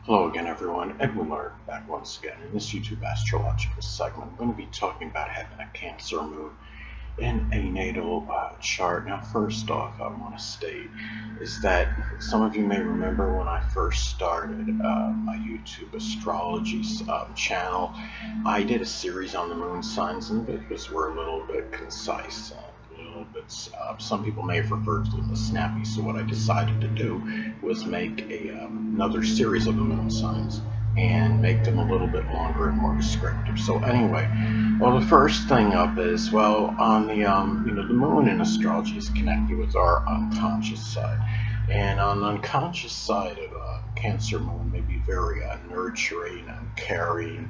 Hello again, everyone. Edwin Learnard back once again. In this YouTube astrological segment, I'm going to be talking about having a Cancer moon in a natal chart. Now, first off, I want to state is that some of you may remember when I first started my YouTube astrology channel, I did a series on the moon signs, and the videos were a little bit concise. A little bit, some people may have referred to them as snappy. So what I decided to do was make another series of the moon signs and make them a little bit longer and more descriptive. So anyway, well, the first thing up is, well, on the the moon in astrology is connected with our unconscious side, and on the unconscious side of Cancer moon may be very nurturing, caring,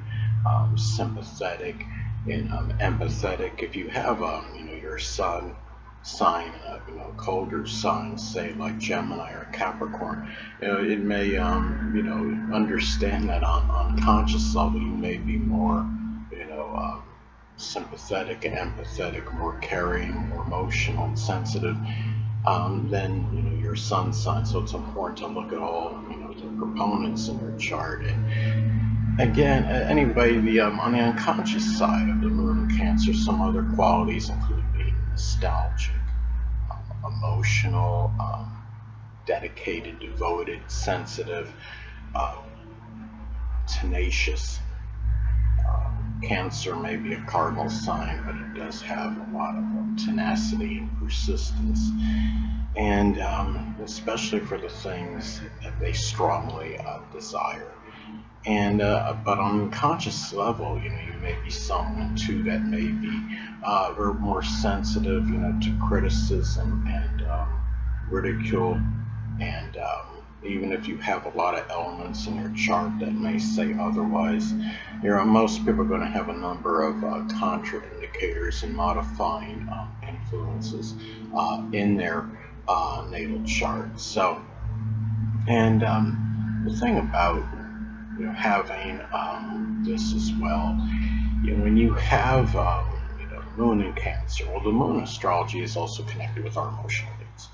sympathetic, and empathetic. If you have your sun sign, colder signs, say like Gemini or Capricorn, it may understand that on unconscious level you may be more sympathetic and empathetic, more caring, more emotional and sensitive than your sun sign. So it's important to look at all the components in your chart. And again, anyway, the on the unconscious side of the moon in Cancer, some other qualities include being nostalgic, emotional, dedicated, devoted, sensitive, uh, tenacious. Cancer may be a cardinal sign, but it does have a lot of tenacity and persistence, and especially for the things that they strongly desire. And but on a conscious level, you may be someone too that may be or more sensitive, to criticism and ridicule, and even if you have a lot of elements in your chart that may say otherwise, most people are going to have a number of contraindicators and modifying influences in their natal chart. So, and the thing about having this as well, when you have moon in Cancer, well, the moon astrology is also connected with our emotional needs.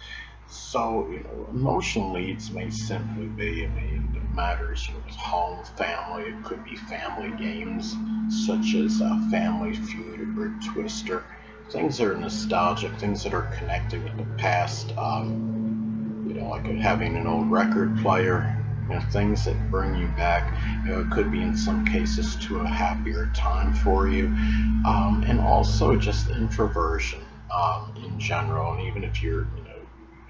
So, emotional needs may simply be, matters with home, family. It could be family games such as Family Feud or Twister. Things that are nostalgic, things that are connected with the past. Like having an old record player. Things that bring you back. It could be in some cases to a happier time for you, and also just introversion in general. And even if you're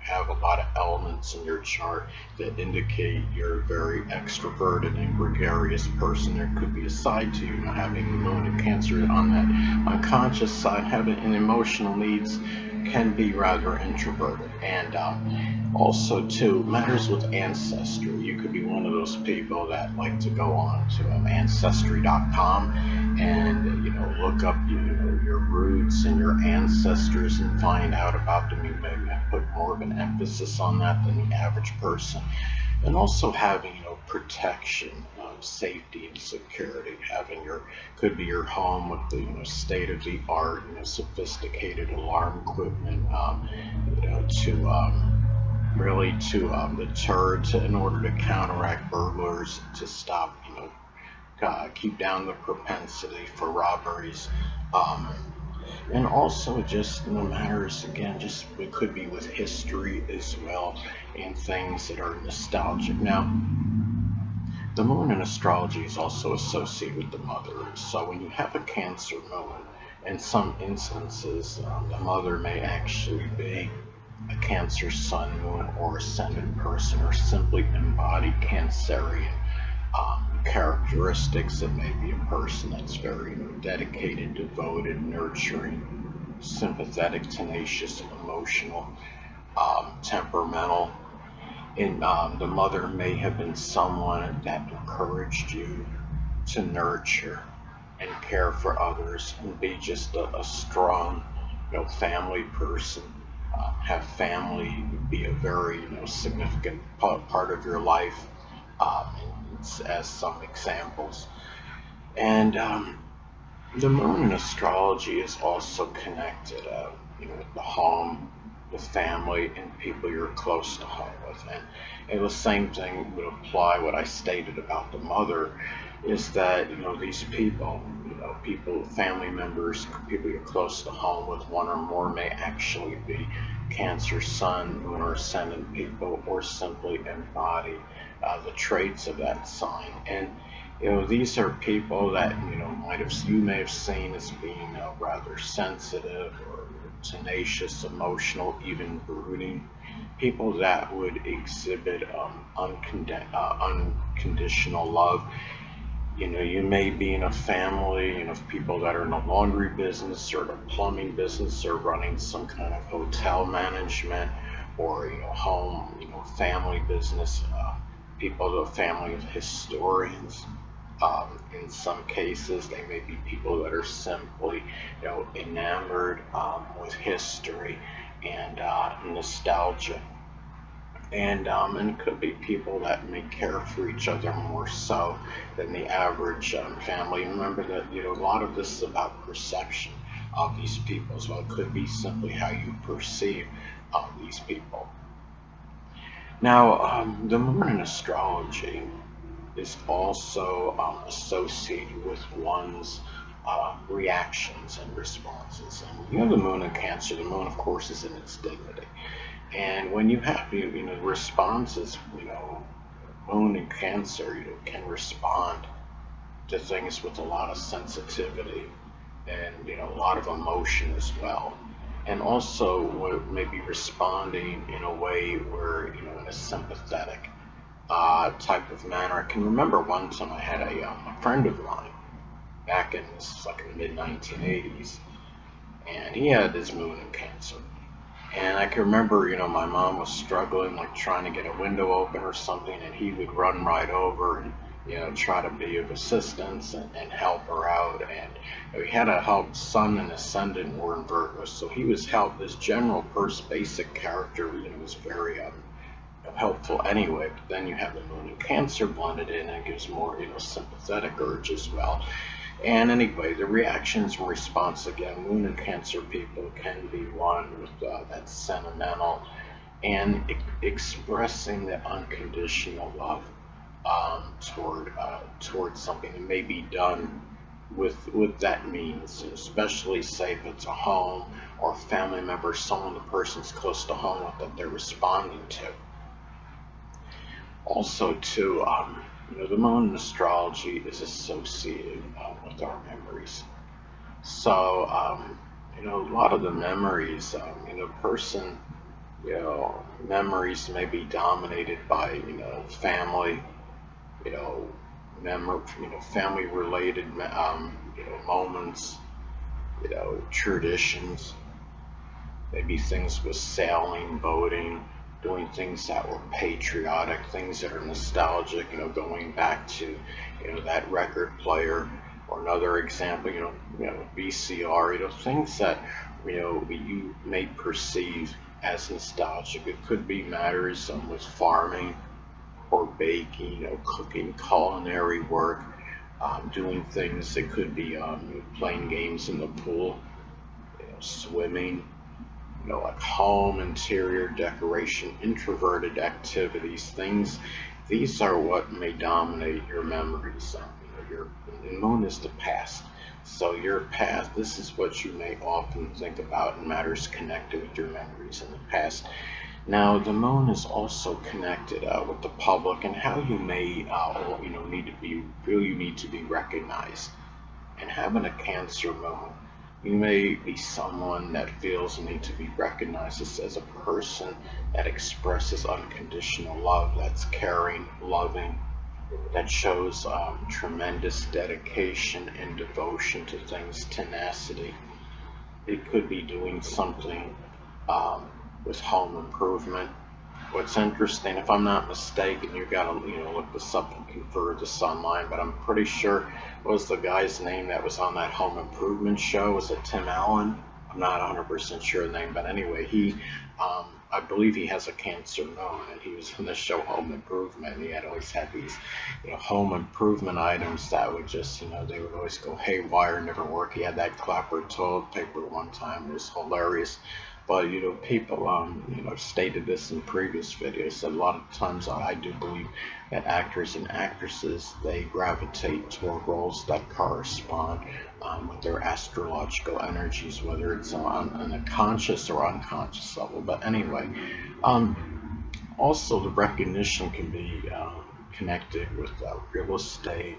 have a lot of elements in your chart that indicate you're a very extroverted and gregarious person, there could be a side to you, having the moon in Cancer on that unconscious side, having an emotional needs can be rather introverted. And also too, matters with ancestry. You could be one of those people that like to go on to ancestry.com and look up your roots and your ancestors and find out about them. You maybe put more of an emphasis on that than the average person. And also having protection, safety and security. Having could be your home with the state of the art, sophisticated alarm equipment, to really to deter, in order to counteract burglars, to stop, keep down the propensity for robberies, and also just matters again, just it could be with history as well, and things that are nostalgic. Now, the moon in astrology is also associated with the mother. So when you have a Cancer moon, in some instances, the mother may actually be a Cancer sun, moon, or ascendant person, or simply embody Cancerian characteristics. It may be a person that's very dedicated, devoted, nurturing, sympathetic, tenacious, emotional, temperamental. And the mother may have been someone that encouraged you to nurture and care for others and be just a strong, family person. Have family be a very, significant part of your life, um, as some examples. And the moon in astrology is also connected, with the home, with family and people you're close to home with. And the same thing would apply what I stated about the mother, is that, these people, people, family members, people you're close to home with, one or more, may actually be Cancer, Sun, Moon, or Ascendant people, or simply embody the traits of that sign. And these are people that you may have seen as being rather sensitive or tenacious, emotional, even brooding. People that would exhibit unconditional love. You may be in a family, of people that are in the laundry business or the plumbing business or running some kind of hotel management or, home, family business. People, the family of historians. In some cases, they may be people that are simply, enamored with history and nostalgia. And it could be people that may care for each other more so than the average family. Remember that, a lot of this is about perception of these people. So it could be simply how you perceive these people. Now, the moon in astrology is also associated with one's reactions and responses. And the moon in Cancer, the moon, of course, is in its dignity. And when you have responses, moon in Cancer, can respond to things with a lot of sensitivity and a lot of emotion as well. And also maybe responding in a way where in a sympathetic type of manner. I can remember one time I had a friend of mine back in the mid 1980s, and he had his moon in Cancer. And I can remember, my mom was struggling, like trying to get a window open or something, and he would run right over and, try to be of assistance and help her out. And he had a help. Sun and Ascendant were in Virgo, so he was help. This general basic character, was very helpful anyway. But then you have the moon in Cancer blended in, and it gives more, sympathetic urge as well. And anyway, the reactions and response, again, moon and Cancer people can be one with that sentimental and expressing the unconditional love toward something that may be done with that means, especially say if it's a home or a family member, someone the person's close to home with that they're responding to. Also, too, the moon in astrology is associated with our memories. So, a lot of the memories, person, memories may be dominated by, family, you know, family related, moments, traditions, maybe things with sailing, boating, doing things that were patriotic, things that are nostalgic, going back to, that record player, or another example, VCR, things that, you may perceive as nostalgic. It could be matters with farming or baking, cooking, culinary work, doing things. It could be playing games in the pool, swimming, like home interior decoration, introverted activities, things. These are what may dominate your memories. Your moon is the past. So your past, this is what you may often think about in matters connected with your memories in the past. Now, the moon is also connected with the public and how you may, feel you need to be recognized. And having a Cancer moon, you may be someone that feels the need to be recognized as a person that expresses unconditional love, that's caring, loving, that shows tremendous dedication and devotion to things, tenacity. It could be doing something with home improvement. What's interesting, if I'm not mistaken, you gotta look this up and confer this online, but I'm pretty sure what was the guy's name that was on that home improvement show? Was it Tim Allen? I'm not 100% sure the name, but anyway, I believe he has a Cancer moon, and he was on the show Home Improvement, and he had always had these, home improvement items that would just, they would always go haywire, never work. He had that clapper toilet paper one time. It was hilarious. But people stated this in previous videos that a lot of times I do believe that actors and actresses, they gravitate toward roles that correspond with their astrological energies, whether it's on a conscious or unconscious level. But anyway, also the recognition can be connected with real estate,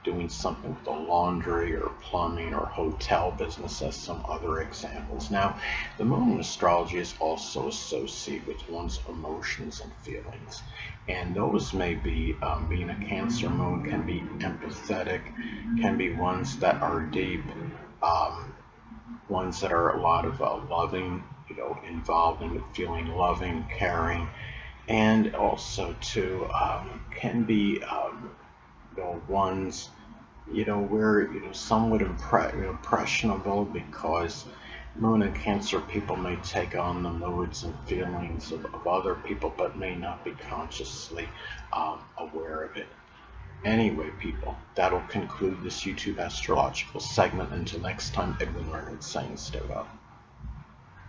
doing something with the laundry or plumbing or hotel business as some other examples. Now, the moon in astrology is also associated with one's emotions and feelings. And those may be, being a Cancer moon, can be empathetic, can be ones that are deep, um, ones that are a lot of loving, involved in feeling loving, caring, and also too can be ones where somewhat impressionable, because Moon and Cancer people may take on the moods and feelings of other people, but may not be consciously aware of it. Anyway, people, that'll conclude this YouTube astrological segment. Until next time, Edwin Learnard saying stay well.